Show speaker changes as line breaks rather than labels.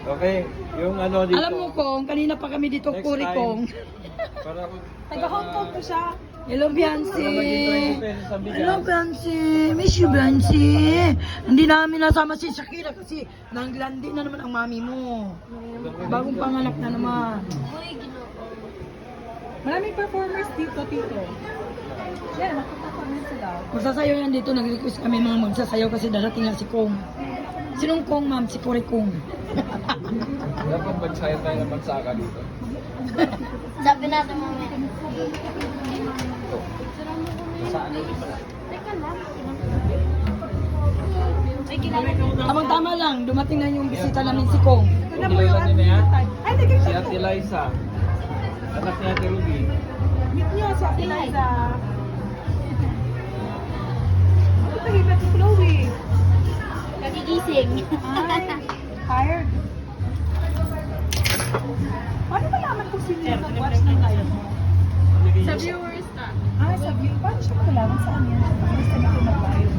Okay, yung ano dito.
Alam mo Kong, kanina pa kami dito
Next
Kuri
time.
Kong.
Para
Taga Hong Kong po siya.
Hello Biancy.
Para maging 20 pesos ang bigas.
Hello Biancy. Miss you Biancy. Hindi namin nasama si Shakira kasi nanglandi na naman ang mami mo. Bagong panganak na naman.
Maraming performers dito, Tito. Yan, nakapag-performance sila.
Magsasayaw yan dito. Nag-request kami mga magsasayaw kasi darating na si Kong. Sinong Kong ma'am? Si Kuri Kong.
Dapat magsaya tayo ng magsaka dito.
Sabi natin mamaya.
Sa ano dito?
Teka lang.
Tamang-tama lang. Dumating na yung bisita namin si Kong.
Ito na po yung
Kilala niyo na yan?
Ay, naging
Si Ate Liza. Anak ni Ate Ruby.
meet niyo si Ate Liza. Ano tahimik si Chloe?
Kagigising.
Ay, tired. Paano malaman kung sino yung nag-watch ng live mo?
Sa viewers na.
Ay, sa view. Paano siya malaman saan yan? First time ako nag-live.